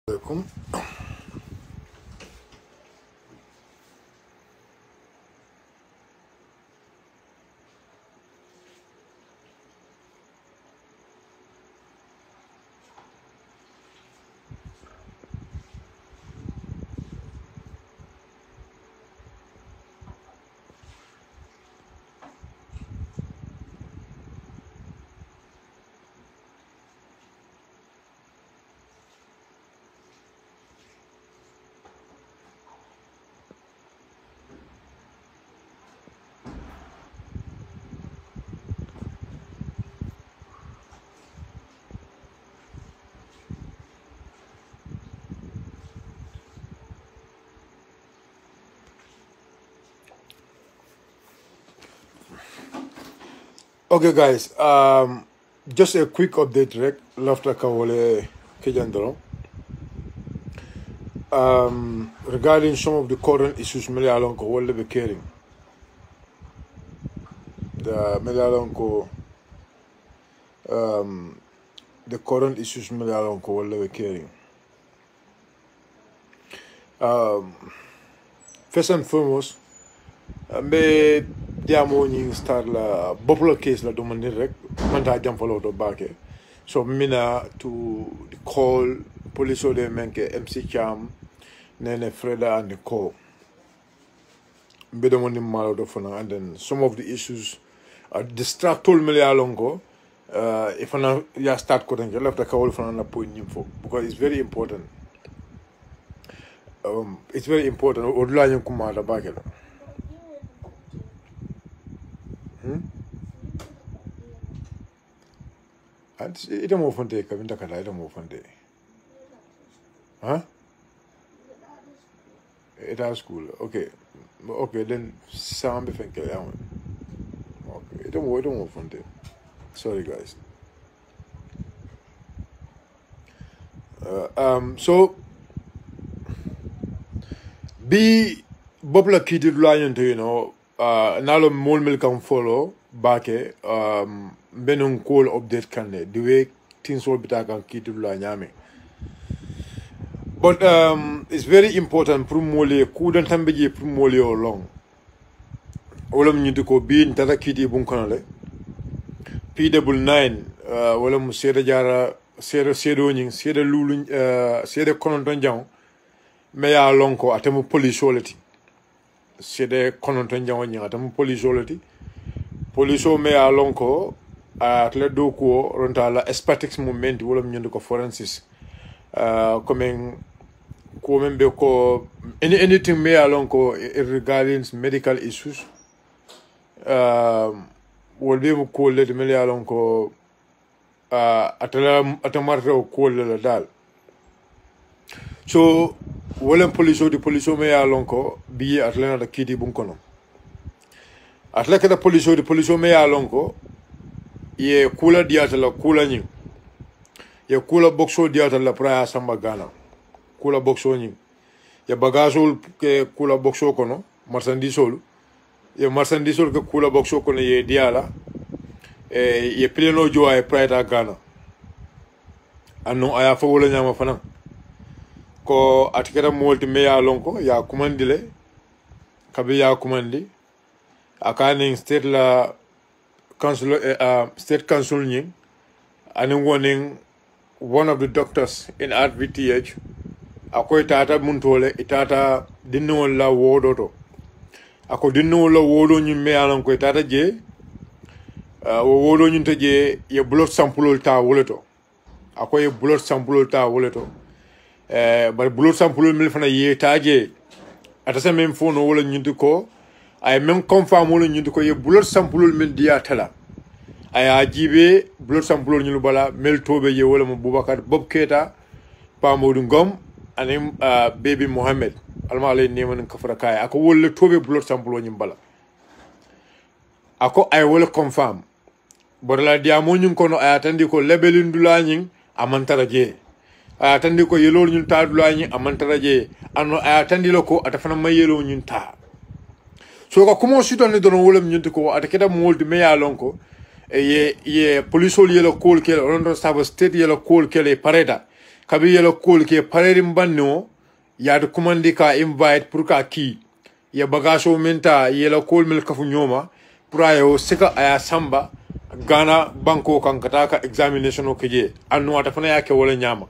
Alaikum. Okay, guys. Just a quick update, Rek. Lafta Kawole Kejandro. Regarding some of the current issues, Melialonko will be caring. The Melialonko, the current issues, Melialonko will be caring. First and foremost, me diamo ni start la popular case la domani rek manta jam follow to back. So mina to call police de menke 𝒂𝒄𝒄𝒏 nene Freda and the call. Be the one malo do fana, and then some of the issues are distractful Melialonko. If I ya start cutting you left the call for an point info because it's very important. It's very important. Odla yung kumada back. It don't move on day, Kavin Takata, I don't move on day. Huh? It has school. Okay. Okay, then Sam think okay, it don't move on day. Sorry guys. So be popular kid lion to nalo mol mil can follow back benun call update can the way things will be taken kid lion. But it's very important promole couldn't tambeji promole long. Olam ñu diko bi tata kiti bun kanale P9 wala mu séda jara sédo ñing séda lulu séda kononton jaw me ya lonko atemu police olati séda kononton jaw ñing atemu police olati police me ya lonko atle do ko ronta la expertise moment wala mu ñndo ko forensics comme ko membe ko anything me ya lonko regarding medical issues will be able to call it Melialonko atamarre call la dal. So wolen police Melialonko bi atlena da kiti bunkono. Atleka da police Melialonko ye kula diata la kula nyi. Ye kula boxo diata la praya samba gana. Kula boxo nyi. Ye bagazol ke kula boxo kono marchandisol. Ye marchandisol ke kula boxo kono ye diala ye pleno jo ay prata gana anno aya fa wala nyama fanan ko atikara molti me ya lonko ya kumandile kabe ya kumandi akani state la council state council nyi ani warning one of the doctors in 𝒕𝒕𝒑𝒔 akoy tata muntole itata dinno la wodoto ako dinno la wodo nyi me ya lonko tata je wodo nyi je ye blood sample ta woleto ako ye blood sample ta woleto bar blood sample mil fana ye taje atasa même phone wala nyi ko ay même confirm wala nyi ko ye blood sample mil dia tala ay ajibe blood sample nyi bala mel tobe ye wala mo Boubacar Bob Keita pa Modou Ngom anim baby Mohammed alma alay neman kafra kay ako wala tobe blood sample nyi bala ako ay wala confirm borla diamo ñun kono ay atandi ko lebelin dula ñing amantara je ay atandi ko yelol ñun ta dula ñing amantara je anno ay atandi lako atafana mayelo ñun ta so ko comment si don don wolam ñun ko atakeda moldi me ya lonko ye police ol yelo kol kel on do sabo state yelo kol kel pareda kabi yela kol ke parerim banno ya de commandi ka invite pour ka ki ya bagaso menta yela kol mel kafu nyoma pour ayo sika aya samba Ghana banko kan kataka examination o keje annu ata fana yake wala nyama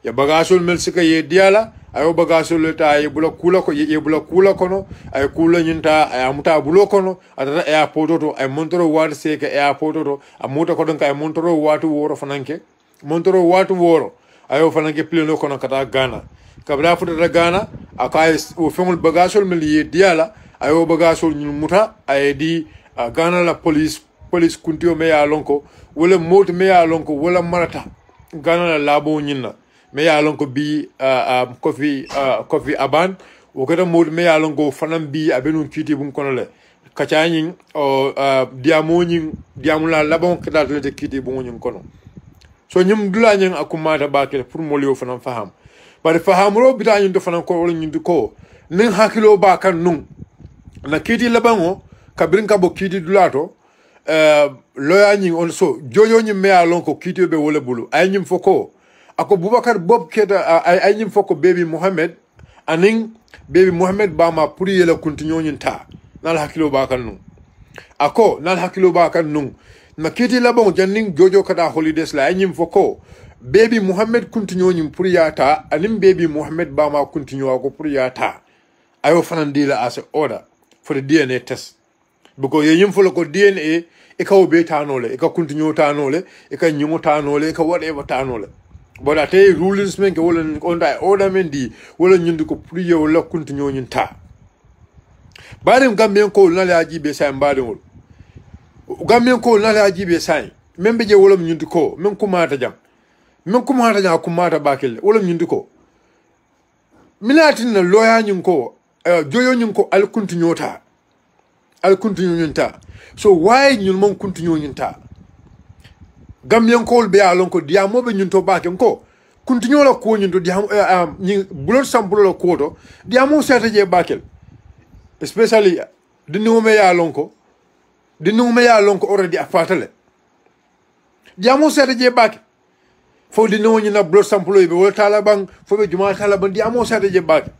ya bagaso mel sika ye diala ayo bagaso leta ye bula kula ko ye bula kula kono ay kula nyinta ay muta bulo kono atata ay pototo ay montoro wad seke ay pototo amuta ko don kay montoro watu woro fananke montoro watu woro ayo fananke pleno kono kata Ghana kabla futa Ghana akay o fengol bagaso mel ye diala ayo bagaso nyun muta ay di Ghana la police kuntio me ya lonko wala mot me ya lonko wala marata Ghana la labo nyinna me ya lonko bi 𝒂𝒄𝒄𝒏 o kata mot me ya lonko fanam bi abenu kiti bun konole kacanyin o diamula labon kata le kiti bun nyin kono so nyum dula nyin akumata bakele pour molio fanam faham bari fahamro bita nyin do fanam ko wala nyin ko nin hakilo ba kan nun na kiti labango kabrin ka bo kiti dulato loya nyin on so jojo nyin me ya lonko kiti be wala bulu ay nyin foko ako Boubacar Bob keda ay nyim foko baby Mohammed aning baby Mohammed bama pour yela continue nyinta nal hakilo ba kan nun ako nal hakilo ba kan nun makiti labon janning jojo kada holidays la ay nyim foko baby Mohammed continue nyim pour yata aning baby Mohammed bama continue ako pour yata ayo fanandila as order for the DNA test because ye nyim folo ko DNA e ka obe tanole e ka continue tanole e ka nyimo tanole e ka whatever tanole but ate rulings men ke wala onda order men di wala nyindi ko priye wala continue nyinta barim gamben ko na la jibe say mbaadingol gamben ko na la jibe say membe je wala nyindi ko men ko mata jam ko mata bakel wala nyindi ko minatin na loya nyin ko joyo nyin ko al continue nyinta so why nyul mon continue nyinta Gambian call be alon ko diamo be nyunto ba ken ko continue la ko nyunto diamo ni blood sample la ko to diamo seta je bakel especially dinu me ya lon ko already afatale diamo seta je bakel fo dinu ni na blood sample be wol taliban fo be juma taliban diamo seta je bakel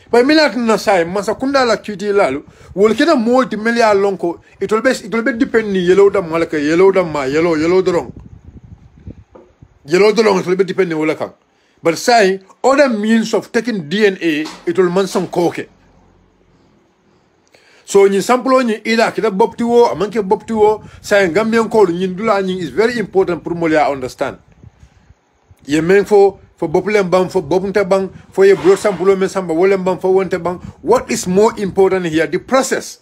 bay milat na say masa kunda la cuti lalu wol kena multi million lon ko it will be depend ni yellow dam malaka yellow dam ma yellow dorong it will be depending on the but say other means of taking DNA it will man some koke so ni sample ni ida kita boptiwo amanke boptiwo say Gambian call ni dula ni is very important pour molia understand ye men for bopulem bang for bopunta bang for ye blood sample men samba wolem bang for wonte bang what is more important here the process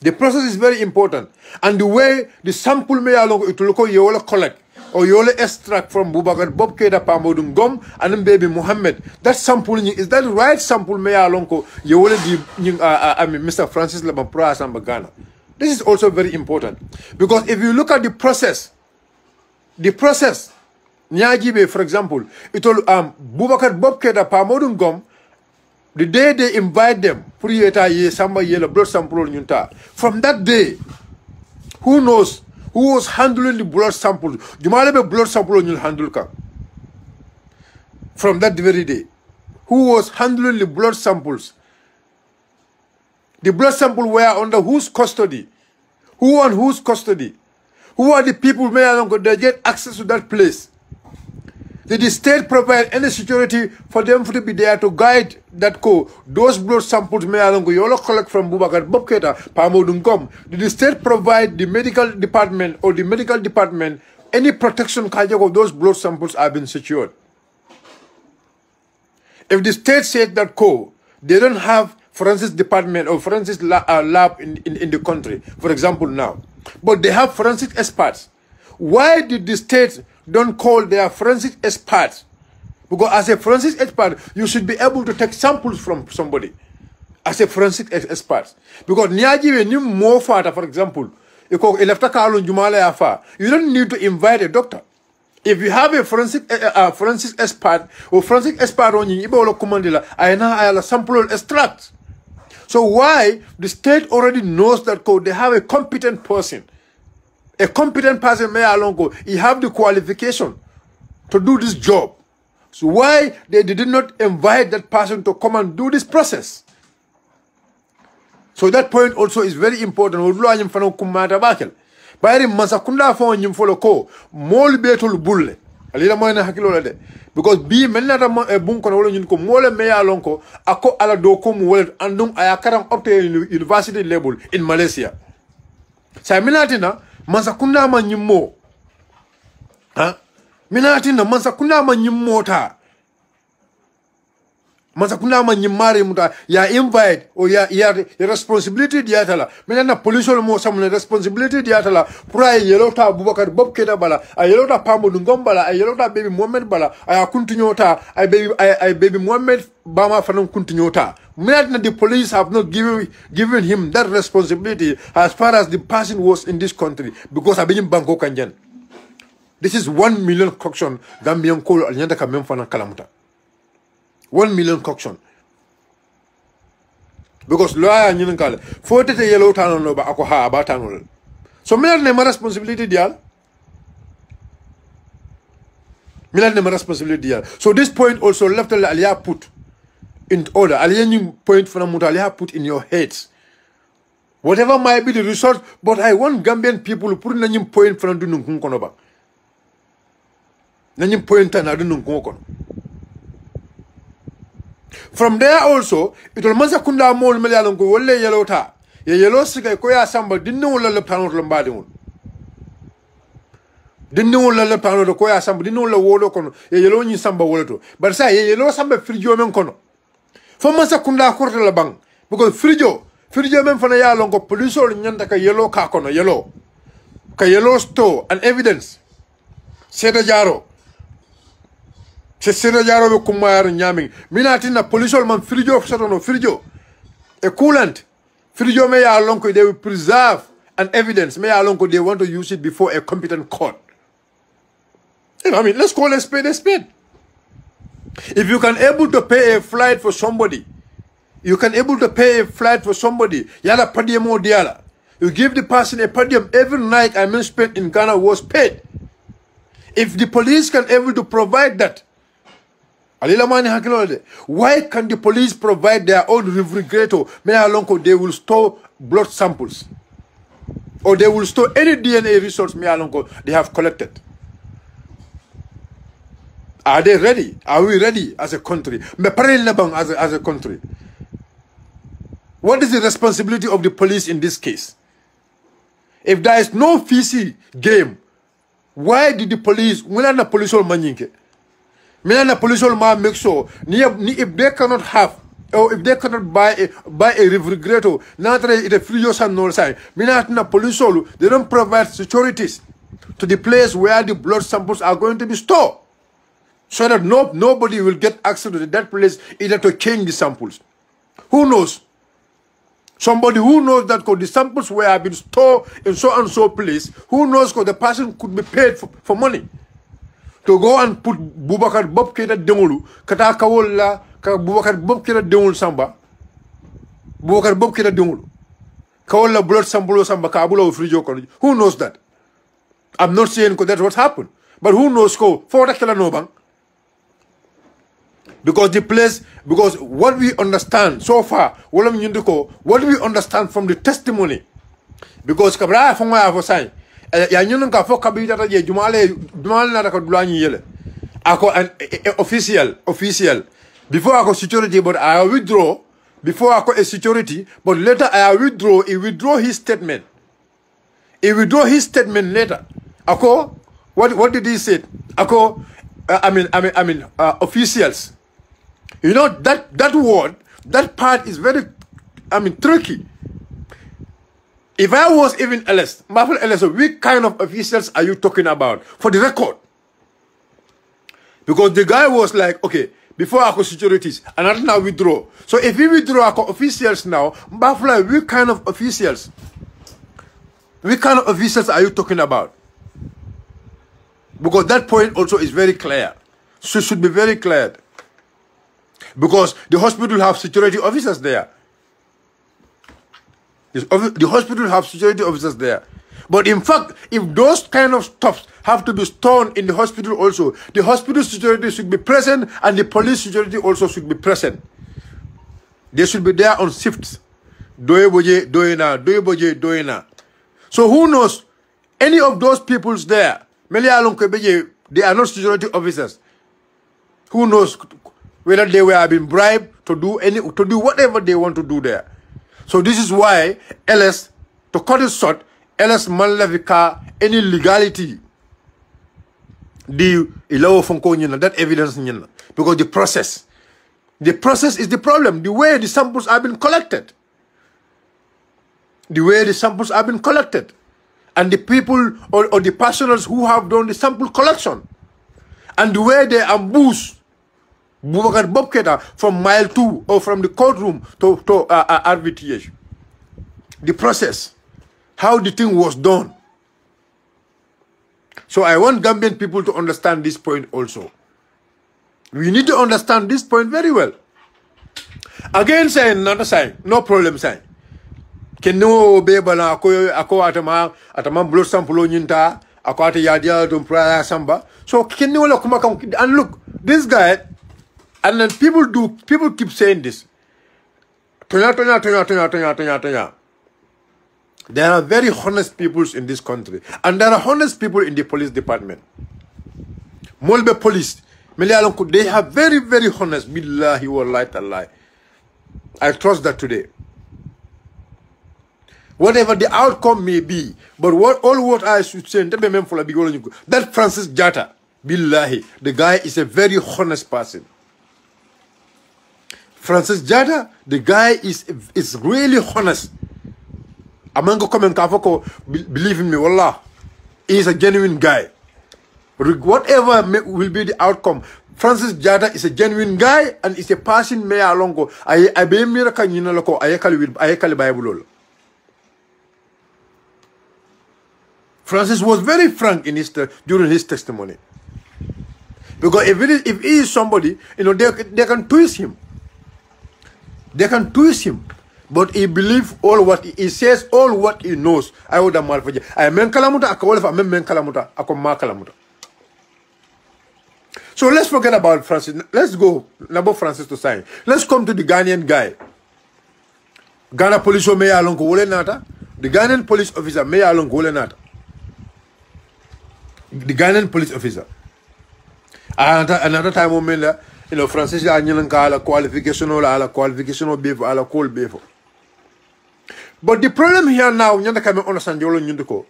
is very important. And the way the sample may along it will you collect or you extract from Boubacar Bob Keda Pamodum Gom and baby Mohammed. That sample is that right sample may along you will Mr. Francis Labampra Sambagana. This is also very important. Because if you look at the process, Nyajibe, for example, it will Boubacar Bob Keda Pamodum Gom. The day they invite them, from that day, who knows who was handling the blood samples? Jumalebe blood sample you'll handle. From that very day, who was handling the blood samples? The blood sample were under whose custody? Who on whose custody? Who are the people they get access to that place? Did the state provide any security for them to be there to guide that those blood samples may you collect from Boubacar Bob Keda Pamodungom? Did the state provide the medical department any protection of those blood samples have been secured? If the state said that they don't have forensic department or forensic lab in the country, for example now, but they have forensic experts, why did the state don't call their forensic experts? Because as a forensic expert, you should be able to take samples from somebody as a forensic expert. Because Niaji ni more fata, for example, you don't need to invite a doctor. If you have a forensic expert or forensic expert on you, I sample extract. So why the state already knows that they have a competent person, A competent person may alongo, he have the qualification to do this job. So why they did not invite that person to come and do this process? So that point also is very important. Bayri masakunda fo nyim folo ko mol betul bulle alila moyna hakilo la de because bi melna bun kono wala ñun ko mole me ya lonko ako ala do ko mu wala andum aya karam obtain university level in Malaysia sa minatina masakunda ma nyimmo ha minatina masakunda ma nyimmo ta masakunda ma nyimmare muta ya invite o ya responsibility diatala menana police mo samune responsibility diatala pour ay yelota Abubakar Bob Keda bala ay yelota Pambo Ngom bala ay yelota baby Mohammed bala ay continuota ay baby Mohammed Bama fanon continuota menana the police have not given him that responsibility as far as the person was in this country because abin banko kanjan. This is 1 million corruption Gambian ko alnyanda ka mem fana kalamuta 1 million coction. Because lawyer ñin kala fo tete yellow tan no ba ako ha ba tanul. So milad ne ma responsibility dial. Milad ne ma responsibility dial. So this point also left Alia put in order. Alia point for Alia put in your heads. Whatever might be the result, but I want Gambian people to put in point for Dunun Konoba. Nanyim point and Adunun Kono. From there also, it will masakunda mol melalongo wolle yelota. Ye yelo siga koya samba dinno wala leptano lombadi. Dinno wala leptano koya samba dinno wala wodo kono. Ye yelo ni samba woloto. But say ye yelo samba frijo men kono. For masakunda korte la bang. Because frijo men fana ya longo police ol nyanda ka yelo ka kono yelo. Ka yelo store and evidence. Seda jaro. Se sena jaro be kumayar nyaming minatina police man frijo satono frijo a coolant frijo me ya lonko they will preserve an evidence me ya lonko they want to use it before a competent court. You know, I mean, let's call a spade a spade. If you can able to pay a flight for somebody, you can able to pay a flight for somebody yala padium or diala, you give the person a padium every night spent in Ghana was paid. If the police can able to provide that, why can the police provide their own refrigerator? They will store blood samples. Or they will store any DNA resource they have collected. Are they ready? Are we ready as a country? As a country. What is the responsibility of the police in this case? If there is no feces game, why did the police, police will make sure if they cannot have or if they cannot buy a refrigerator, not a free use and no sign. Police they don't provide securities to the place where the blood samples are going to be stored, so that nobody will get access to that place either to change the samples. Who knows? Somebody who knows that the samples were have been stored in so and so place. Who knows the person could be paid for money to go and put 𝒂𝒂𝒏 dengulu kata kawola ka 𝒂𝒂𝒏 dengulu samba 𝒂𝒂𝒏 dengulu kawola blood sample samba ka abula frijo kono. Who knows that? I'm not saying that's what happened, but who knows for that no bang. Because the place, because what we understand so far, what we understand from the testimony, because kabra fonga for sign ya nyun ka fo kabita ta je jumale na ka dulani yele ako an official before ako security, but I withdraw before ako a security, but later I withdraw his statement. He withdraw his statement later. Ako what did he say? Ako officials. You know that word, that part is very tricky. If I was even LS, which kind of officials are you talking about? For the record. Because the guy was like, okay, before I go securities, and I now withdraw. So if we withdraw our officials now, which kind of officials? Which kind of officials are you talking about? Because that point also is very clear. So it should be very clear. Because the hospital have security officers there. The hospital have security officers there. But in fact, if those kind of stuff have to be stored in the hospital also, the hospital security should be present and the police security also should be present. They should be there on shifts. Doye doyena. So who knows? Any of those peoples there, they are not security officers. Who knows whether they were being bribed to do whatever they want to do there. So this is why LS, to cut it short, LS Manlavika any legality the ilaw fonko that evidence because the process is the problem. The way the samples have been collected. And the people or the personals who have done the sample collection. And the way they ambush Boubacar Bob Keita from mile 2 or from the courtroom to RVTH. The process. How the thing was done. So I want Gambian people to understand this point also. We need to understand this point very well. Again, saying another sign, no problem sign. Can no be bala ako atama blood sample nyinta ako ata yadia dum prayer samba. So can no look and look this guy, and then people keep saying this. Tonya. There are very honest people in this country. And there are honest people in the police department. Molbe police. They are very, very honest. Billahi wallahi tallahi. I trust that today. Whatever the outcome may be. But what I should say, that Francis Jata, billahi, the guy is a very honest person. Francis Jata, the guy is really honest. Amango come and kafoko, believe in me, wallah, he is a genuine guy. Whatever will be the outcome, Francis Jata is a genuine guy and is a person me alongo. I be miracle nyinaloko ayekali Bible. Francis was very frank in during his testimony. Because if he is somebody, they can twist him. They can twist him. But he believes all what he says, all what he knows. I would have malfaje. I men kalamuta akawolfa men kalamuta akoma kalamuta. So let's forget about Francis. Let's go about Francis to sign. Let's come to the Ghanaian guy. Ghana police may along wole nata. The Ghanaian police officer may along wole nata. The Ghanaian police officer. Another time moment, Francis ala qualification beef ala call beef. But the problem here now, nyanda kame understand yolo nyundo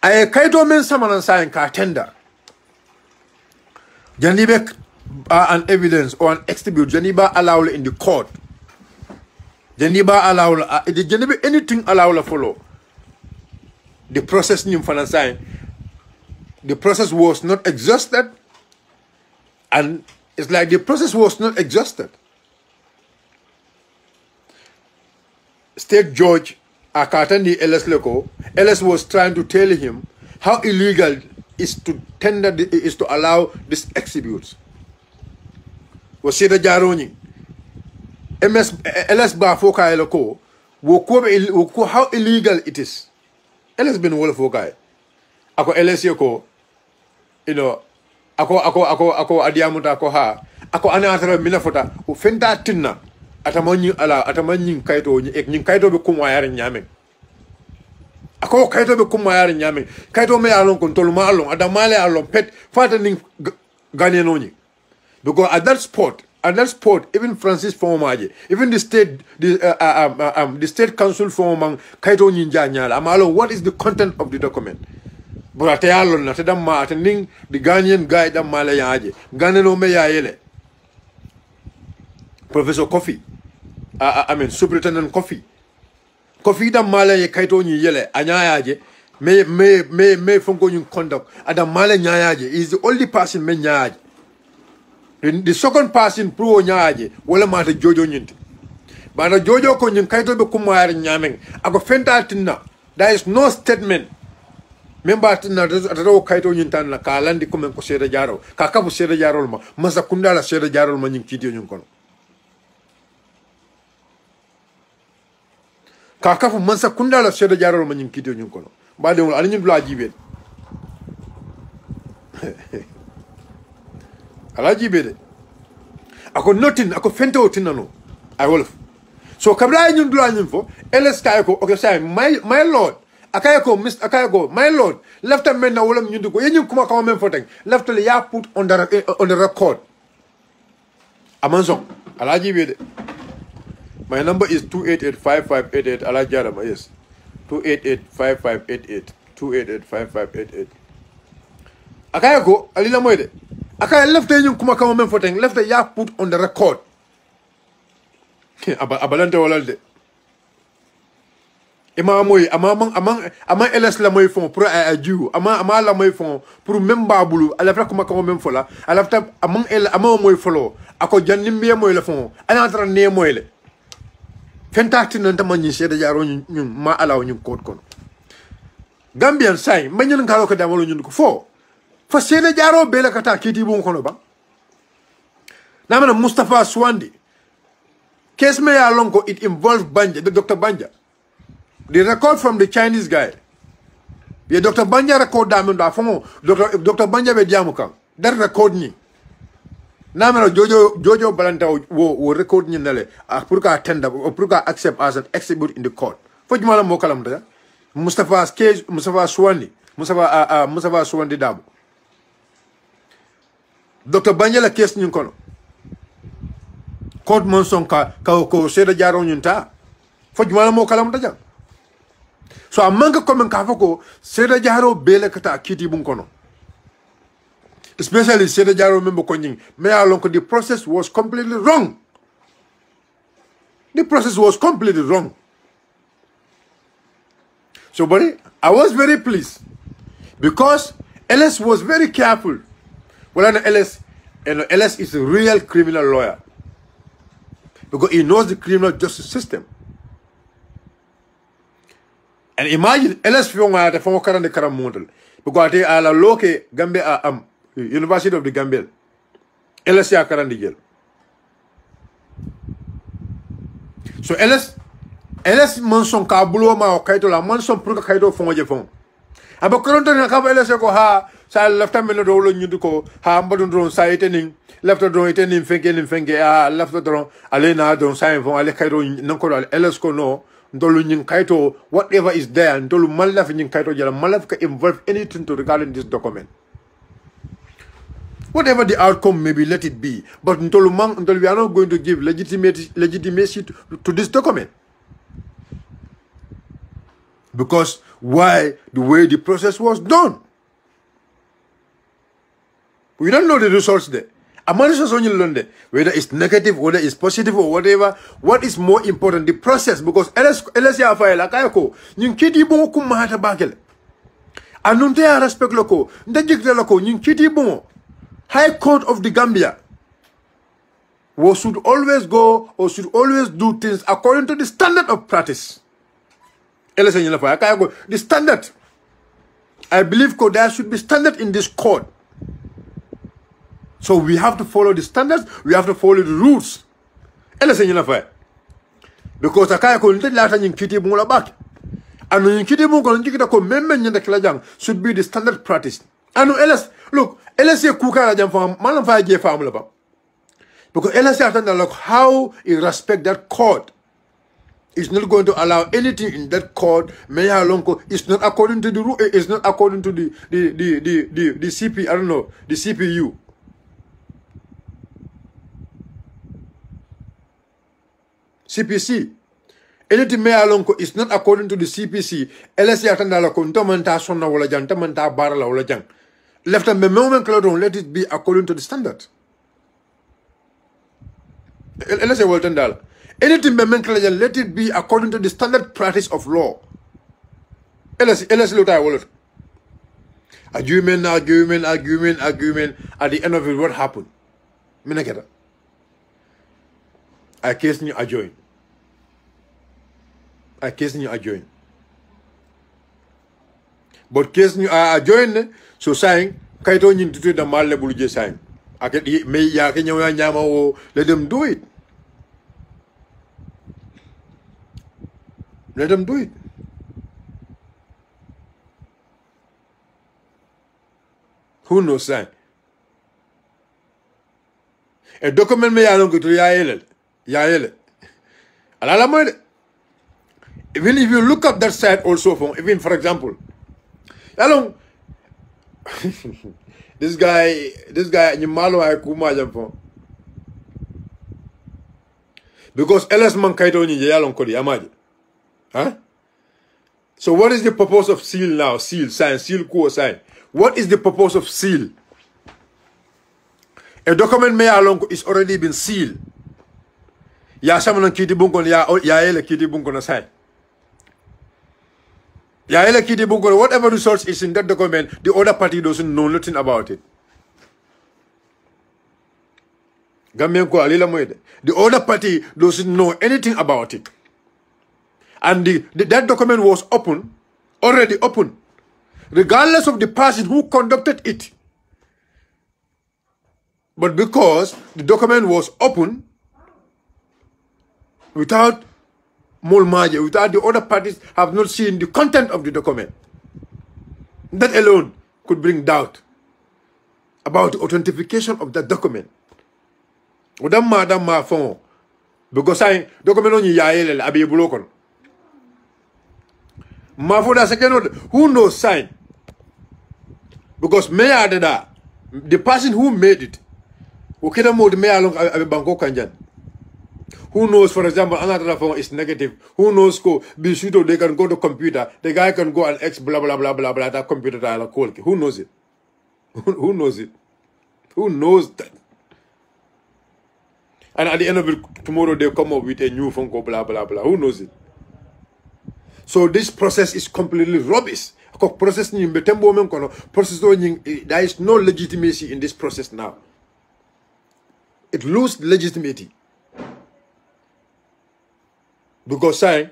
I kaito men saman sign ka tender. Janibe an evidence or an exhibit. Janiba allow in the court. Janiba allow Janibe anything allow follow. The process nim fan sign. The process was not exhausted, and it's like the process was not exhausted. State judge Akatandi LS Leko, LS was trying to tell him how illegal is to tender is to allow this exhibits. Was said Jaroni LS Bafoka Eloko woko how illegal it is. LS been wolf fokai. Ako LS Yoko, ako adiamuta ako ha ako anatra minafota o fenta tinna atamanyi kaito nyin kaito be kumwayar nyame ako kaito be kumwayar nyame kaito me alon kontol ma alon adamale alon pet fata ning ganenoni because at that spot even Francis Fomaje even the state council form kaito nyinja nyala amalo what is the content of the document. But alon na tedam ma attending the Ghanaian guy that male yaje Ghanaian me yele Professor Kofi Superintendent Kofi da male ye kaito ni yele anyayaje me fonko nyun conduct adam male nyayaje is the only person me nyayaje the second person pro nyayaje wala mata jojo nyinti bana jojo ko nyun kaito be kumayar nyameng ako fenta tinna there is no statement. Member na ataro kaito nyintan na kalandi komen ko sera jaro kakabu sera jaro ma masa kundala sera jaro ma nyin kiti nyin kono kakafu masa kundala sera jaro ma nyin kiti nyin kono ba de ala ñun la jibe ala jibe de ako notin ako fento tinano ay wolof so kabla ñun dula ñun fo ls kay ko okay say my lord akayako my lord left a men na wolam ñundu ko yeñu kuma ko men fo tek left le ya put on the record amanzo ala jibe de my number is 2885588 ala jarama yes 2885588 2885588 akayako alila moyde akay left ñun kuma ko men fo tek left ya put on the record abalante walal de ama ls la moy fond pour a jiu ama la moy fond pour même babulu ala fa kuma ko même fola ala fa ama moy folo ako jannim be moy la fond ala tra ne moy le fentati non tam ñi séda jaro ñun ma alaw ñun code kon gambian say mañul ngalo ko damalo ñun ko fo fa séda jaro be la kata kiti bu ko no ba namana Mustafa Swandi case me alongo it involved Banja, the Dr. Banja. The record from the Chinese guy. The Dr. Banja record diamond Dr. Banja be diamukan. That record ni. Namero Jojo Balanta wo record ni nale. Pour ka attend or pour ka accept as an exhibit in the court. For jumala mo kalam da. Mustafa's case Mustafa Swandi. Mustafa Swandi dam. Dr. Banja la case ni kono. Court monson ka séda jaro ñunta fo jumala mo kalam daja so amanga comme ka fako séda jaro bele kata kiti bun kono especially séda jaro membo ko ñing mais alon ko the process was completely wrong so buddy I was very pleased because LS was very careful well LS is a real criminal lawyer because he knows the criminal justice system. And imagine, LS Fionga at the former current Karam model. Because they are located Gambia University of the Gambia. LS ya Karandi Gel. So LS Monson Kabulo ma Kaito la Monson Pruka Kaito Fonga Fong. About current LS ko ha sa left time no rolo nyuko ha mbadun ron sa etening left drone etening fenke left drone alena don sa fon ale kaito nanko LS ko no ndolu nyin kaito whatever is there ndolu malaf nyin kaito jala malaf ka involve anything to regarding this document. Whatever the outcome may be, let it be. But we are not going to give legitimacy to this document. Because why? The way the process was done. We don't know the results there. Whether it's negative, whether it's positive or whatever. What is more important? The process. Because High Court of the Gambia should always go or should always do things according to the standard of practice. The standard. I believe there should be standard in this court. So we have to follow the standards, we have to follow the rules. Because should be the standard practice. Look, LSA kuka jam fam malam fa je fam laba. Because LSA attend look how he respect that court. It's not going to allow anything in that court. Meya Lonko is not according to the rule. It's not according to the CP. I don't know the CPU. CPC. Anything Meya Lonko is not according to the CPC. LSA attend look ntomanta sonna wala jang ntomanta barala wala jang. Left and moment let it be according to the standard. Let's say $10. Anything let it be according to the standard practice of law. Argument. At the end of it, what happened? I case you adjoin. But case you adjoin. So saying, kaito nyin tutu da mal lebulu je saying. Me ya ke nyawa nyama o, let them do it. Let them do it. Who knows sign? A document me along to Yael. Even if you look up that site also from even for example. Along this guy Nyimalo Kuma Jampo. Because LS man kaito ni yalong kodi amaji. Huh? So what is the purpose of seal now? Seal, sign, seal, co sign. What is the purpose of seal? A document may along is already been sealed. Ya saman kiti bunkon ya ele kiti bunkon aside. Ya ele kiti bunkon whatever resource is in that document, the other party doesn't know nothing about it. The other party doesn't know anything about it. And that document was open, already open, regardless of the person who conducted it. But because the document was open, without Molmaje, without the other parties have not seen the content of the document, that alone could bring doubt about the authentication of that document. Because I document on yael abi blokon. Mafoda second who knows sign? Because the person who made it, who knows, for example, another phone is negative. Who knows they can go to computer, the guy can go and X blah blah blah blah blah that computer call. Who knows it? Who knows it? Who knows that? And at the end of it, tomorrow they'll come up with a new phone call, blah, blah, blah. Who knows it? So this process is completely rubbish. There is no legitimacy in this process now. It loses legitimacy. Because the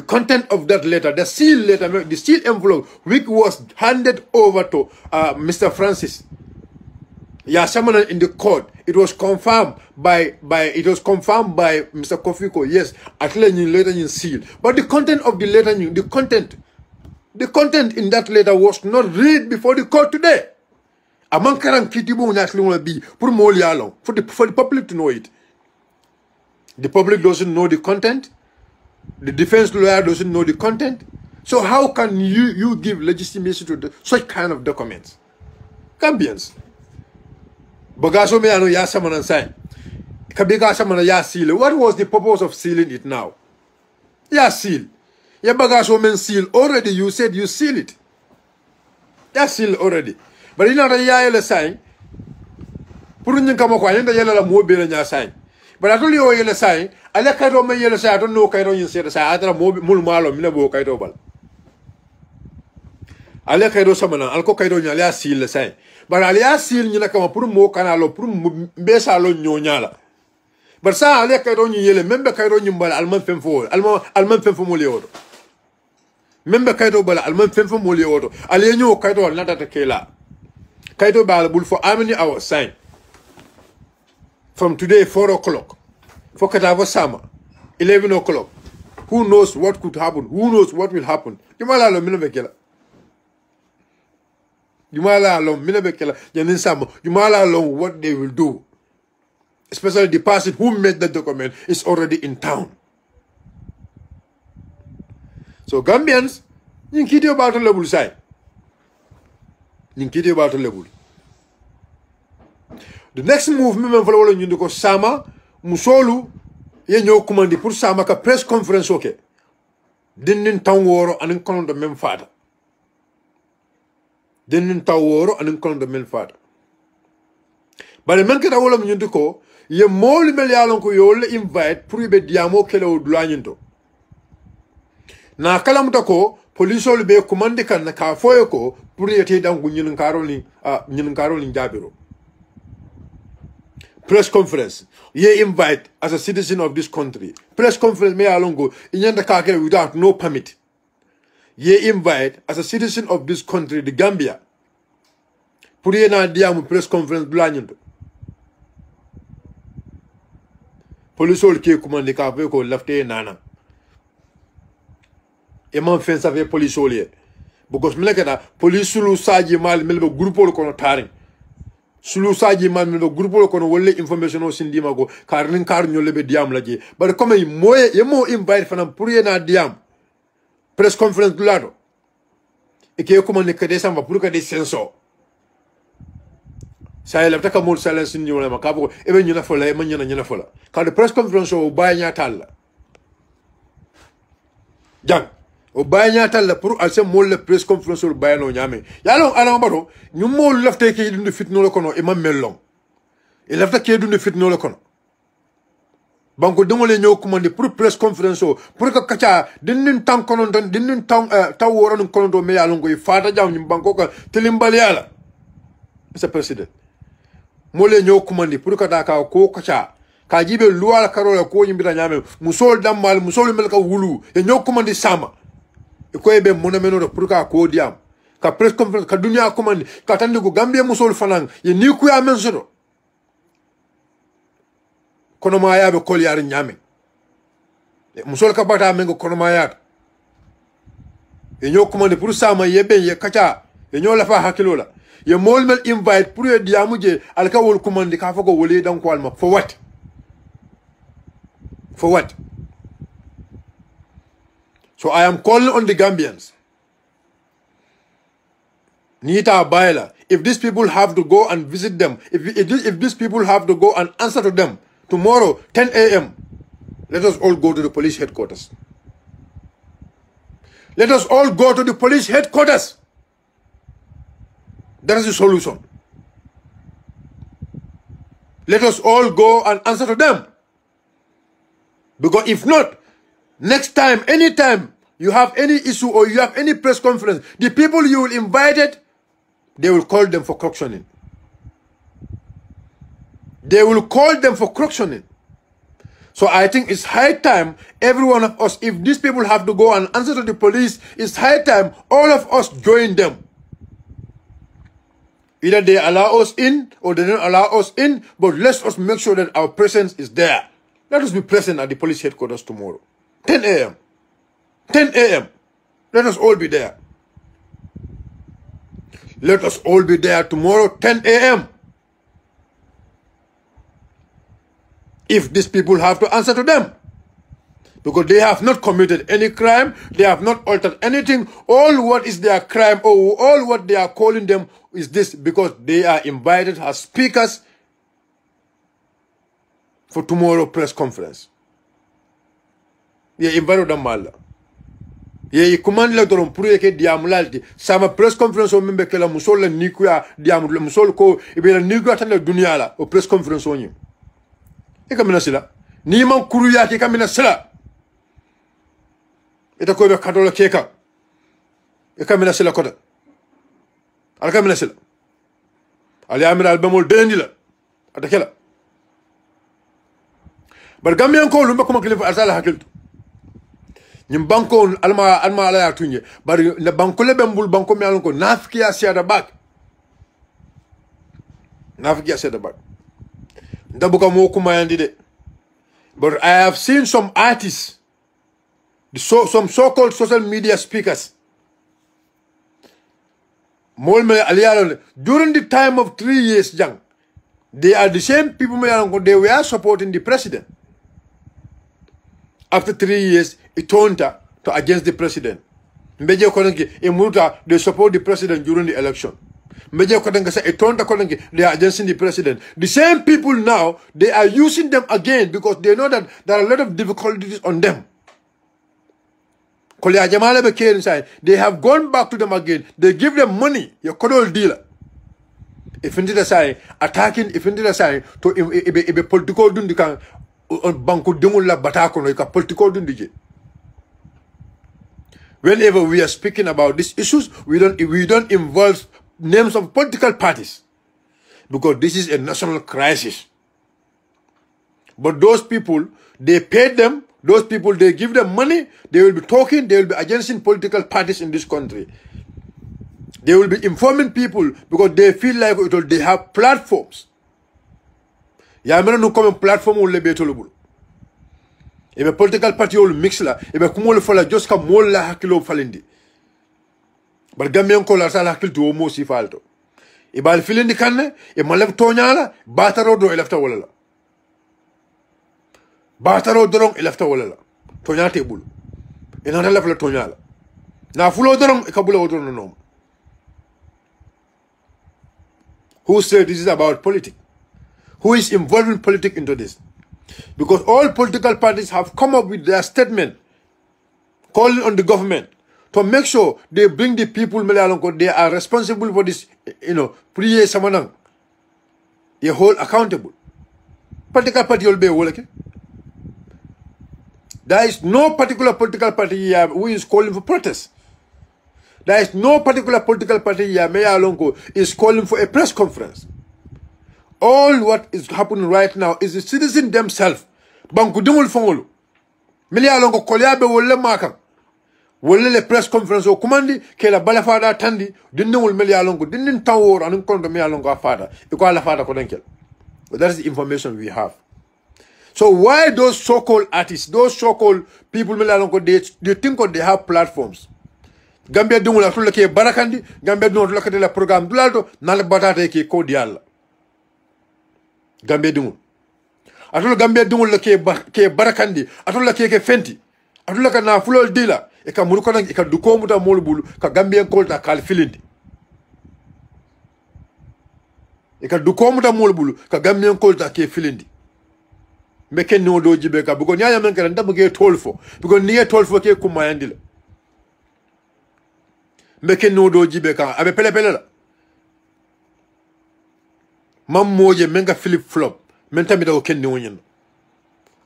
content of that letter, the seal letter, the seal envelope, which was handed over to Mr. Francis. Yeah, someone in the court. It was confirmed by Mr. Kofiko. Yes, at letter in seal. But the content of the letter, the content in that letter was not read before the court today. Among Karan Kitibu national be for the public to know it. The public doesn't know the content. The defense lawyer doesn't know the content. So how can you give legitimacy to such kind of documents? Gambians. Bagaso me ano ya samana sign. Kabiga samana ya seal. What was the purpose of sealing it now? Ya seal. Ya bagaso men seal. Already you said you seal it. Ya seal already. But in order ya yele sign. Purunyin kama kwa yenda yele la mobile nya sign. But I told you yele sign. Ale kairo me yele sign. I don't know kairo yin say sign. Atara mul malo mina bo kairo bal. Ale kairo samana. Alko kairo nya ya seal le sign. But alia seal nyina kama puru mo kanalo puru mbesa lo nyonyala. But sa alia kairo nyele membe kairo nyimbala alman femfo mo leodo. Membe kairo bala alman femfo mo leodo. Alia nyo kairo nata tekela. Kairo bala bul for how many hours sign? From today 4 o'clock. For Katava Sama 11 o'clock. Who knows what could happen? Who knows what will happen? Jumala lo minebe kela. Jumala alone, Minabekela, Janinsamo, Jumala alone, what they will do. Especially the person who made the document is already in town. So Gambians, you kid about a level side. You kid about a level. The next movement following you because Sama, Musolu, Yenyo commandi pour Sama ka press conference okay. Didn't town war and in the même father. Didn't taworo and in the men father. But the men can all of you to go, ye more melialon ko yole invite Puribe Diamo Kelo Dulaninto. Na Kalamutako, police will be commandikan na Kafoyoko, Puriate down Yin Carolin Jabiro. Press conference. Ye invite as a citizen of this country. Press conference may alongo in the Kake without no permit. Ye invite as a citizen of this country, the Gambia. Puri na diamu press conference blanyindo. Police ol ke commande ka ko lafte nana. E man fen sa ve police ol ye. because milekena police sulu saji mal milbe groupe ko no taring sulu saji mal milbe groupe ko no wolle information o sindima go karnin kar nyolle be diam laje bar comme moye yemo invite fanam pour yena diam press conference lado e ke ko man ne samba pour que des senso sa la taka mol silence ni wala makabo e be nyuna fola e man nyuna fola ka de press conference o baynya talla jang o baynya talla pour al sem mol le press conference o bayano nyame yalo ala mbaro ñu mol lafte ke dundu fitno la kono e mam mellon e lafta ke dundu fitno la kono banko dongole ñew commandé pour press conference o pour que kacha dinnin tan kono don dinnin tan taw woron kono do me yalo ngoy fata jaw ñu banko ka telimbal yala c'est président mole ñew commandé pour que daka ko kacha ka jibe luwala karola ko nyimbita nyame musol dammal musol mel ka wulu e ñew commandé sama e ko be monameno do pour ka ko diam ka press conference ka dunya commandé ka tande ko gambie musol fanan ye ni ku ya men sodo kono ma yabe kol yar nyame musol ka bata men ko kono ma yaat e ñew commandé pour sama yebe ye kacha e ñew la fa hakilola ye molmel invite pour ye diamuje alka wol commande ka fago wole dan ko alma for what so I am calling on the Gambians Nita Baila if these people have to go and visit them if these people have to go and answer to them tomorrow 10 a.m. let us all go to the police headquarters that is the solution. Let us all go and answer to them. Because if not, next time, anytime you have any issue or you have any press conference, the people you will invite it, they will call them for corruption. So I think it's high time, every one of us, if these people have to go and answer to the police, it's high time all of us join them. Either they allow us in or they don't allow us in, but let us make sure that our presence is there. Let us be present at the police headquarters tomorrow. 10 a.m. 10 a.m. Let us all be there. Let us all be there tomorrow, 10 a.m. If these people have to answer to them. Because they have not committed any crime, they have not altered anything. All what is their crime or all what they are calling them is this, because they are invited as speakers for tomorrow press conference. Ye invited them all. Ye command la doron pour ye ke diamulalti sama press conference o membe ke la musol la nikuya diamul musol ko ibe la nikuya tan la dunia la o press conference o nyim. E kamina sila ni man kuru ya ke kamina sila. Ita ko be kadola keka e kamina sila kota al kamina sila ali amira al bamol dendi la atakela bar gambian ko lumba ko maklifa asala hakiltu nyim banko alma ala ya tunye bar le banko le bembul banko mi alon ko nafiya siada bak ndabuka mo kuma yandi de. But I have seen some artists, some so-called social media speakers, during the time of 3 years, young, they are the same people they were supporting the president. After 3 years, it turned to against the president. They support the president during the election. They are against the president. The same people now, they are using them again because they know that there are a lot of difficulties on them. They have gone back to them again. They give them money. Your codol dealer. If indeed say attacking, if indeed say to a political dundikan banku dumula batako no political dundije. Whenever we are speaking about these issues, we don't involve names of political parties because this is a national crisis. But those people, they paid them. Those people, they give them money, they will be talking, they will be against political parties in this country. They will be informing people because they feel like they have platforms. Yamena no come platform will be tolerable. If a political party will mix la, if a kumol fala just come more la hakilo falindi. bar Gambian ko la sala hakil to mo si falto e bal filindi kanne e malef toñala bataro do e lafta wala la bataro dorong e lafta wala la toña te bulu e na laf la toñala na fulo dorong e kabula wodo no. Who said this is about politics? Who is involving politics into this? Because all political parties have come up with their statement calling on the government to make sure they bring the people, they are responsible for this, priye samanang. They hold accountable. Political party will be working. There is no particular political party here who is calling for protest. There is no particular political party here, Mayor Alonko, is calling for a press conference. All what is happening right now is the citizens themselves. Banku dumul fongolu. Mayor Alonko kolyabe wolle maka. Wolle le press conference o kumandi ke la balafada tandi dindul Mayor Alonko dindin tawor anun kondo Mayor Alonko afada. Iko ala fada kodenkel. But that is the information we have. So why those so-called artists, those so-called people Mayor Alonko, they think they have platforms. Gambia dungu la tulla ke barakandi, Gambia dungu tulla ke la programme dulalto, nal batata ke ko dial. Gambia dungu. Atula Gambia dungu la ke barakandi, atula ke fenti. Atula ka na fulol dila, e ka muruko nang e ka duko muta molbulu ka Gambia kolta kal filindi. E ka duko muta molbulu ka Gambia kolta ke filindi. Meken no do jibe ka bugo nyanya men ka ndam ge tolfo. Bugo niye tolfo ke kumayandila. Meken no do jibe ka abe pele la mam moje menga flip flop men tamida ko kenni wonyen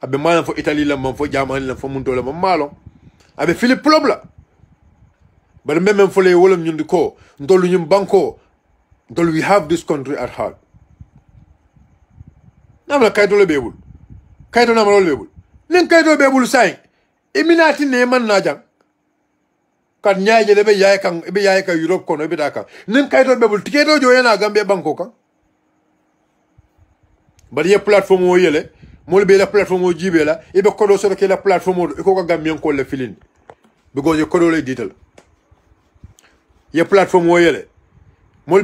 abe malan fo Italy la mam fo jamani la fo munto la mam malo abe flip flop la bar men fo le wolom nyundi ko ndolu nyum banko ndolu we have this country at heart namla kayto le bebul kayto namalo le bebul len kayto bebul say eminati ne man najang kan nyaaje de be yaay kan Europe kono be daka nim kayto bebul tiketo jo yana Gambia banko kan bari ye platform o yele mol be la platform o jibe la e be kodo so ke la platform o ko ko Gambien ko le filin because ye kodo le dital ye platform o yele mol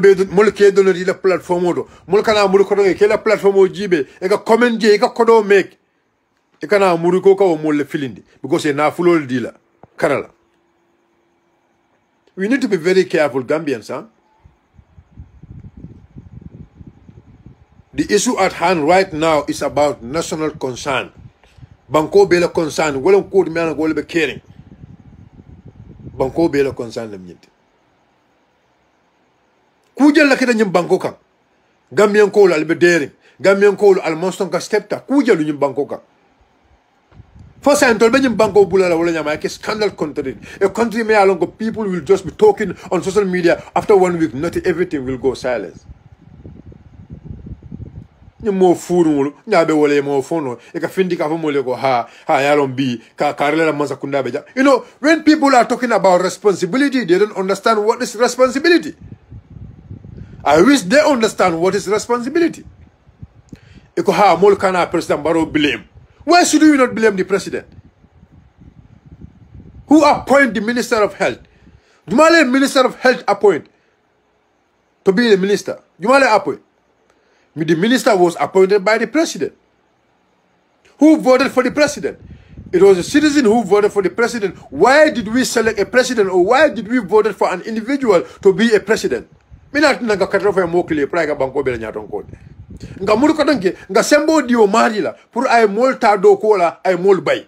ke do la platform o do mol kana mul kodo ke la platform o jibe e ga comment je e ga kodo make e kana muri ko ko mol le filindi because na fulol dila karala. We need to be very careful, Gambians, huh? The issue at hand right now is about national concern. Banko bela concern, wala code me wala be caring. Banko bela concern dem nyinti. Kujel la kida nyim banko kan. Gambian ko la be daring. Gambian ko al monston ka stepta kujel nyim banko kan. First time told me banko bula la wala nyama ke scandal country. A country me along people will just be talking on social media after 1 week, not everything will go silence. Ni mo furu nya be wala mo fono e ka findi ka mo le ko ha yalon bi ka karela manza kunda beja. You know, when people are talking about responsibility, they don't understand what is responsibility. I wish they understand what is responsibility. E ko ha mol kana President Barrow blame. Why should we not blame the president? Who appoint the Minister of Health? Jumale Minister of Health appoint to be the minister. Jumale appoint. The minister was appointed by the president. Who voted for the president? It was a citizen who voted for the president. Why did we select a president, or why did we vote for an individual to be a president? Mina nanga katrofa mokile praga banko bela nyaton ko. Nga muru ko danke nga sembo dio mari la pour ay molta do ko la ay mol bay.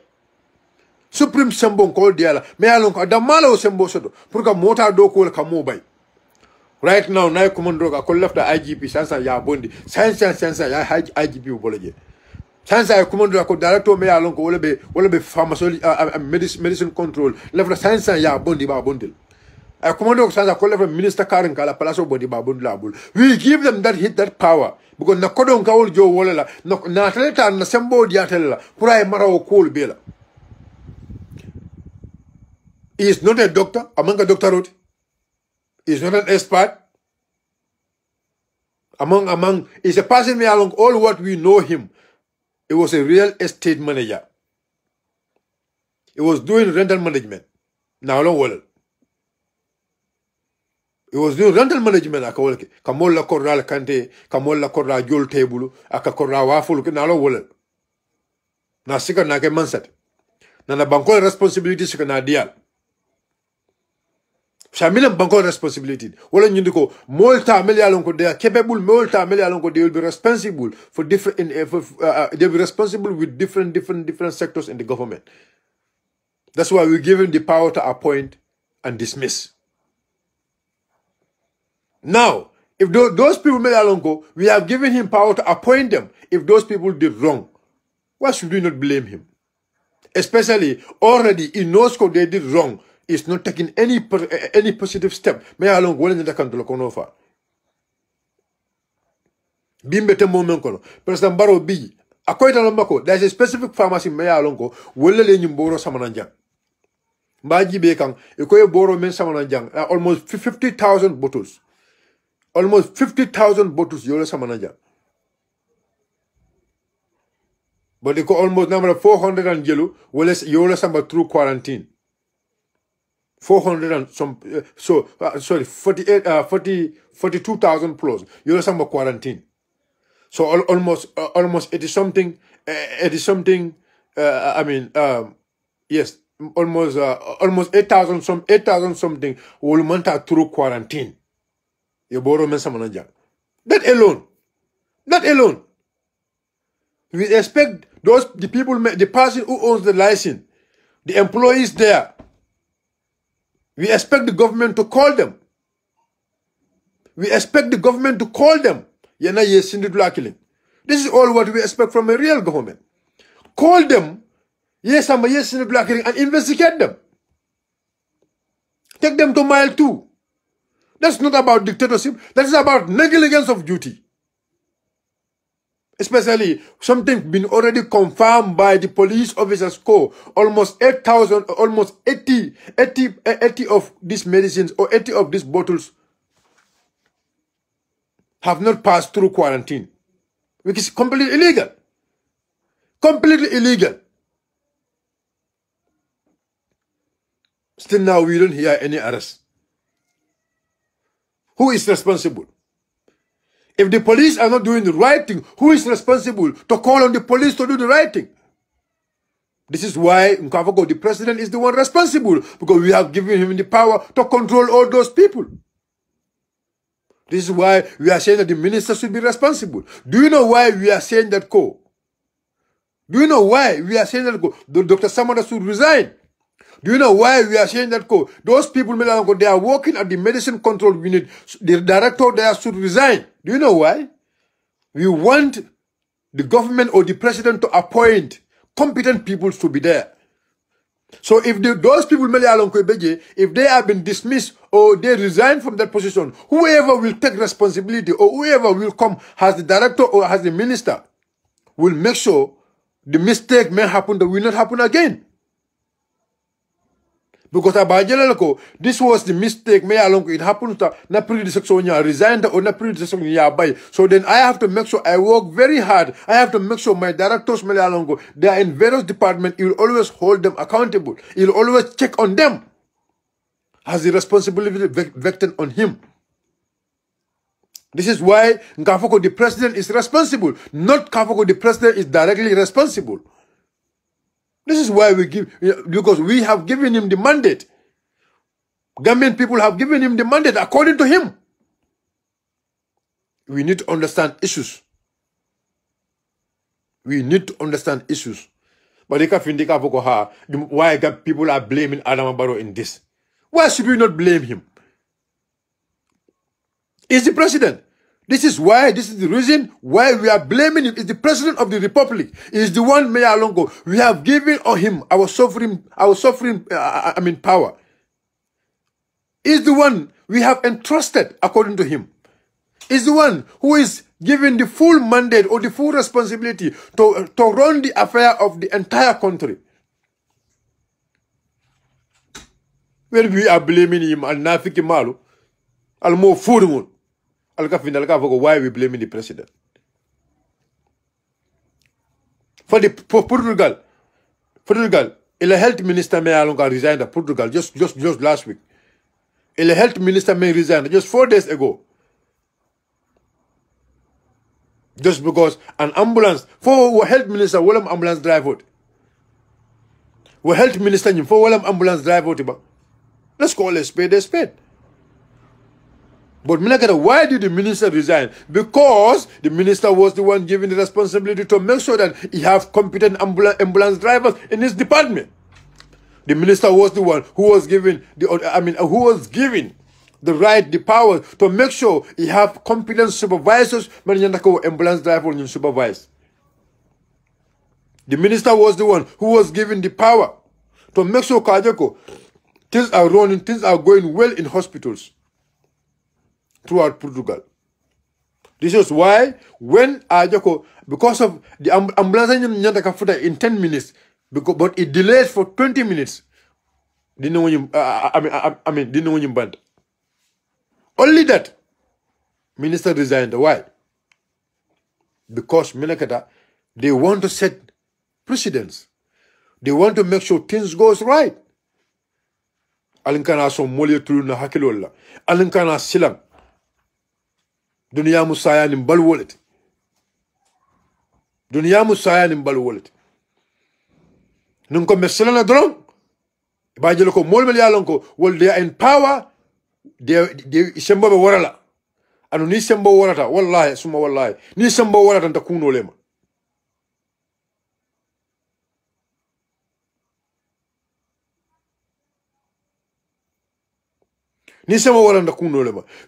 Supreme sembo ko diala me alon ko Adama o sembo sodo pour ka mota do ko la ka mo bay. Right now na commando ka ko left IGP sansa ya bondi sansa ya IGP o boloje. Sansa ya commando ko director me alon ko wala be pharmacy medicine control left sansa ya bondi ba bondil. I command of Minister Karen Kala Palaso Body Babun Labul. We give them that power because na kodon kawul jo wala na atleta na sembo diatella pura mara cool bela. He is not a doctor, among a doctorate. He is not an expert. Among is a person me along all what we know him. He was a real estate manager. He was doing rental management. Now long well. It was doing rental management akawolke. Kamol la korra la kante, kamol la korra jol table, aka korra wafulu ke nalo wole. Na sika na ke mansat. Na banko responsibility sika na dial. Shamina banko responsibility. Wala nyindiko molta ameli alonko they are capable, molta ameli alonko they will be responsible for different they'll be responsible with different sectors in the government. That's why we give him the power to appoint and dismiss. Now, if those people made Alongo, we have given him power to appoint them. If those people did wrong, why should we not blame him? Especially already he knows what they did wrong. He's not taking any positive step. May Alongo wala nita kanto konofa. Bimbe te moment kono. President Barrow bi. Akoita lambako. There's a specific pharmacy May Alongo wala le nyimboro samananja. Mbaji bekang. Ikoye boro men samananja. Almost 50,000 bottles. Almost 50,000 bottles yola samananja. But they go almost number 400 and yellow. Well, yola samba through quarantine. 400 and some. Sorry, 42,000 plus. Yola samba quarantine. So almost 80 something. 80 something. Yes, almost 8,000 something. Will manta through quarantine. That alone. We expect the people, the person who owns the license, the employees there. We expect the government to call them. This is all what we expect from a real government. Call them, and investigate them. Take them to mile 2. That's not about dictatorship. That is about negligence of duty. Especially something been already confirmed by the police officers corps. Almost 8,000, almost 80 of these medicines or 80 of these bottles have not passed through quarantine, which is completely illegal. Completely illegal. Still now we don't hear any arrest. Who is responsible? If the police are not doing the right thing, who is responsible to call on the police to do the right thing? This is why the president is the one responsible, because we have given him the power to control all those people. This is why we are saying that the minister should be responsible. Do you know why we are saying that Do you know why we are saying that Dr. Samateh should resign? Do you know why we are saying that those people, they are working at the medicine control unit. The director there should resign. Do you know why? We want the government or the president to appoint competent people to be there. So if those people, if they have been dismissed or they resign from that position, whoever will take responsibility or whoever will come as the director or as the minister will make sure the mistake may happen that will not happen again. Because this was the mistake. It happened to na predecessor resigned or na predecessor by. So then I have to make sure I work very hard. I have to make sure my directors they are in various departments. You will always hold them accountable. You will always check on them. Has the responsibility vected on him. This is why Nkafoko the president is responsible. Not Nkafoko the president is directly responsible. This is why because we have given him the mandate. Government people have given him the mandate according to him. We need to understand issues. We need to understand issues. But why people are blaming Adama Barrow in this? Why should we not blame him? He's the president. This is the reason why we are blaming him. Is the president of the republic. Is the one Mayor Longo. We have given on him our sovereign power. Is the one we have entrusted according to him. Is the one who is given the full mandate or the full responsibility to run the affair of the entire country. When we are blaming him and Nafiki Malu, Almo Furumun. Why are we blaming the president? For Portugal, the health minister resigned at Portugal just last week. The health minister may resign just 4 days ago. Just because an ambulance, for health minister, will ambulance drive out. Health minister, for will ambulance drive out. Let's call a spade a spade. But why did the minister resign? Because the minister was the one given the responsibility to make sure that he have competent ambulance drivers in his department. The minister was the one who was given the right, the power to make sure he have competent supervisors when ambulance driver supervise. The minister was the one who was given the power to make sure things are running, things are going well in hospitals throughout Portugal. This is why when because of the ambulance in 10 minutes, but it delayed for 20 minutes. Only that minister resigned. Why? Because they want to set precedents. They want to make sure things goes right. Alinkana so mole tulu na hakilolla. Alinkana silam. Dunia musaya nimbal wallet. Dunia musaya nimbal wallet. Nunko meselana drong. Bajelo ko molmel yalonko. Well, they are in power. They sembo be warala. Anu ni sembo warata. Wallahi, suma wallahi. Ni sembo warata ntakuno lema. You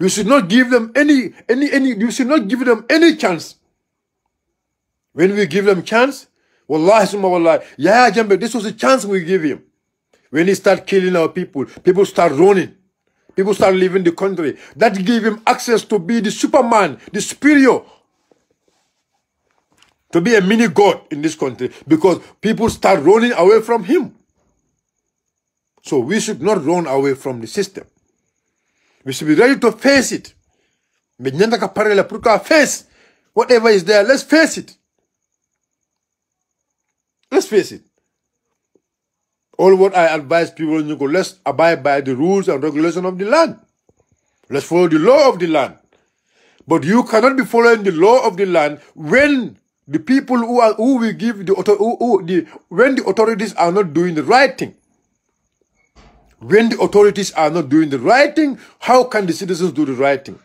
should not give them you should not give them any chance. When we give them chance, wallahi summa wallahi, yeah, Jambe, this was a chance we give him. When he start killing our people, people start running. People start leaving the country. That gave him access to be the Superman, the superior, to be a mini god in this country, because people start running away from him. So we should not run away from the system. We should be ready to face it. Face whatever is there. Let's face it. Let's face it. All what I advise people, let's abide by the rules and regulations of the land. Let's follow the law of the land. But you cannot be following the law of the land when the people when the authorities are not doing the right thing. When the authorities are not doing the right thing, how can the citizens do the right thing?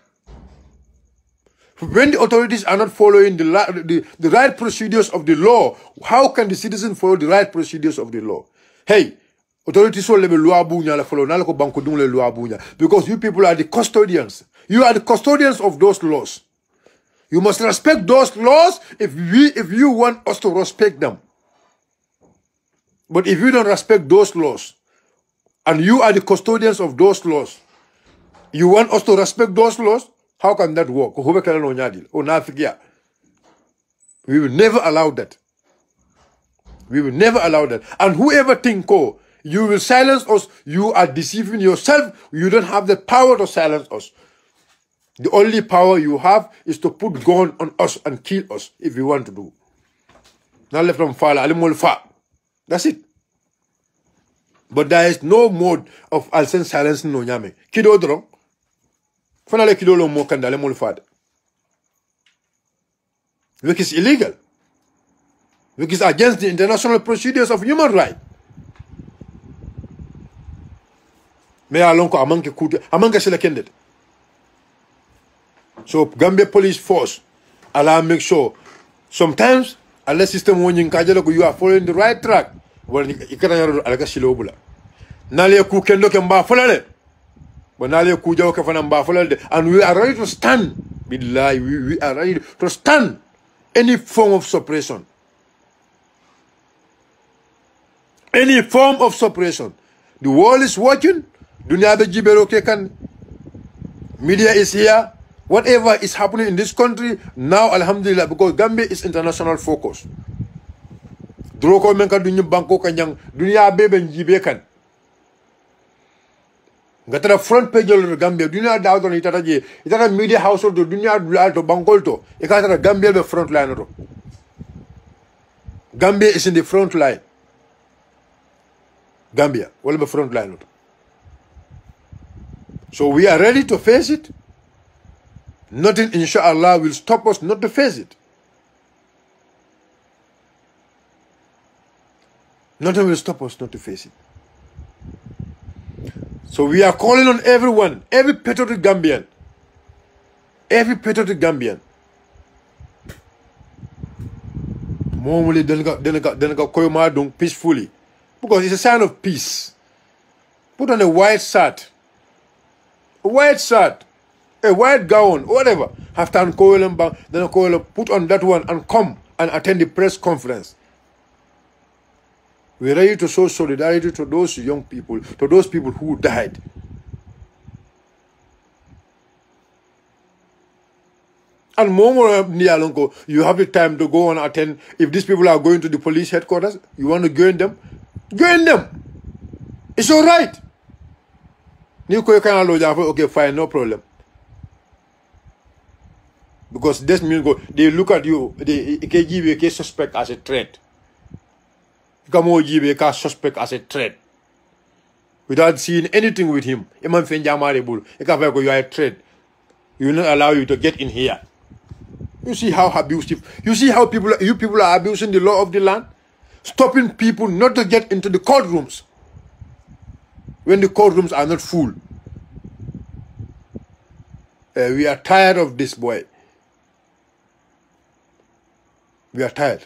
When the authorities are not following the right procedures of the law, how can the citizens follow the right procedures of the law? Hey, authorities will follow, because you people are the custodians. You are the custodians of those laws. You must respect those laws if you want us to respect them. But if you don't respect those laws, and you are the custodians of those laws, you want us to respect those laws? How can that work? We will never allow that. We will never allow that. And whoever think, you will silence us, you are deceiving yourself. You don't have the power to silence us. The only power you have is to put gun on us and kill us if you want to do. Now left from fala, that's it. But there is no mode of alsen silence no nyame. Kido dron. Fanale kido lo mo kandale mo fad. Which is illegal. Which is against the international procedures of human rights. Me alonko amanke kute amanke selekended. So Gambia police force allow make sure sometimes unless system won't you are following the right track. Well, you can't alaka silobula. Nale ku kendo ke mba folale. But nale ku jaw ke fana mba folale. And we are ready to stand. Billahi, we are ready to stand any form of suppression. Any form of suppression. The world is watching. Dunia be jibero ke kan. Media is here. Whatever is happening in this country now, alhamdulillah, because Gambia is international focus. Droko menka dunya banko kanyang dunia bebe njibe kan. Gatara front page of Gambia dunia dawdo ni itata media household to dunia alto bankol to ikatara Gambia be front line to. Gambia is in the front line. Gambia will be front line to. So we are ready to face it. Nothing, inshallah, will stop us not to face it. Nothing will stop us not to face it. So we are calling on everyone, every patriotic Gambian, peacefully, because it's a sign of peace. Put on a white shirt, a white gown, whatever. Have to put on that one and come and attend the press conference. We're ready to show solidarity to those young people, to those people who died. And more, you have the time to go and attend. If these people are going to the police headquarters, you want to join them? Join them. It's all right. Okay, fine, no problem. Because this means they look at you, they give you a suspect as a threat. Suspect as a threat. Without seeing anything with him. You are a threat. He will not allow you to get in here. You see how abusive. You see how you people are abusing the law of the land? Stopping people not to get into the courtrooms. When the courtrooms are not full. We are tired of this boy. We are tired.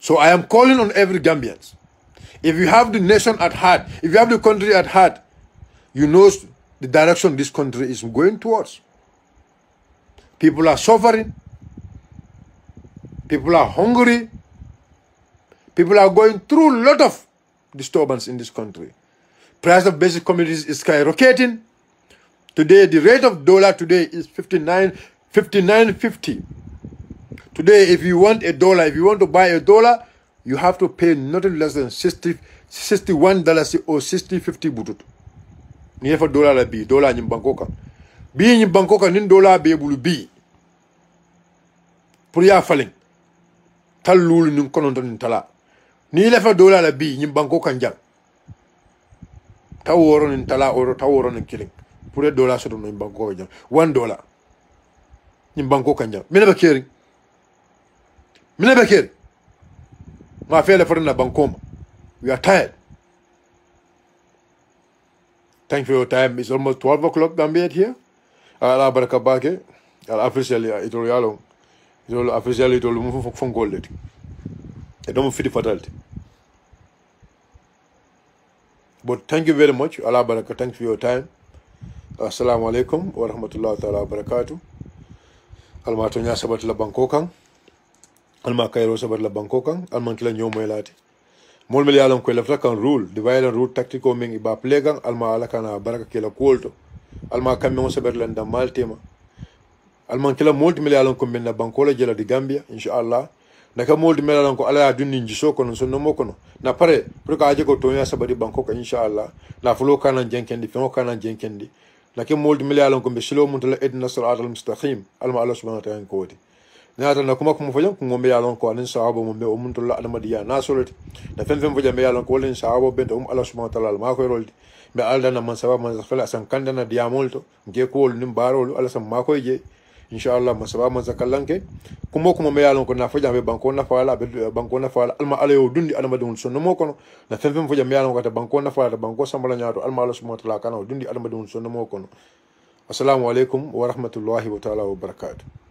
So I am calling on every Gambian. If you have the nation at heart, if you have the country at heart, you know the direction this country is going towards. People are suffering. People are hungry. People are going through a lot of disturbance in this country. Price of basic commodities is skyrocketing. Today, the rate of dollar today is 59.50. Today, if you want a dollar, if you want to buy a dollar, you have to pay nothing less than $61 or $60.50 butut. Ni fa dollar la bi, dollar ni bankoka. Bi ni bankoka ni dollar be bulu bi. Pour ya falling. Tal lulu ni konondo ni tala. Ni le fa dollar la bi ni bankoka njang. Ta woro ni tala oro ta woro ni killing. Pour le dollar so ni bankoka njang. $1 ni bankoka njang. Mina ba kering. We are tired. Thank you for your time. It's almost 12 o'clock Gambia here. Allah baraka bake. Officially itolo officially itolo mu fongol let. I don't fit fatality. But thank you very much. Allah baraka. Thank you for your time. Assalamu alaikum wa rahmatullahi ta'ala wa barakatuh. Alma tonya sabat la bankokan. Alma kairo sabat la bankokan. Alma kila nyomo elati. Mol meli alam ko lafta kan rule. The violent rule tactical ming iba plegan. Alma ala kana baraka kila kulto. Alma kamme on sabat la ndamal tema. Alma kila multi meli alam ko minna bankola jela di Gambia inshallah. Naka multi meli alam ko ala dunni njiso kono sonno mo kono. Na pare pour ka aje ko tonya sabati bankoka inshallah. Na fulo kana jenkendi fengo kana jenkendi. Naka multi meli alam ko be silo muntala edna siratal mustaqim. Alma Allah subhanahu wa ta'ala ko wadi. Nyata na kuma fajam ko ngombe yalon ko anin sahaba mo be o muntulla adama diya na solati na fen fajam be yalon ko len sahaba be to Allah subhanahu wa ta'ala ma ko roldi be alda na man sababa man zakala san kandana diya molto nge ko nim barolu Allah sam ma ko je inshallah man sababa man zakalanke kuma me yalon ko na fajam be banko na fala be banko na fala alma alayo dundi adama dum sonno mo kono na fen fajam be yalon ko ta banko na fala banko sambala nyaato alma Allah subhanahu wa ta'ala kana dundi adama dum sonno mo kono assalamu alaikum wa rahmatullahi wa ta'ala wa barakatuh.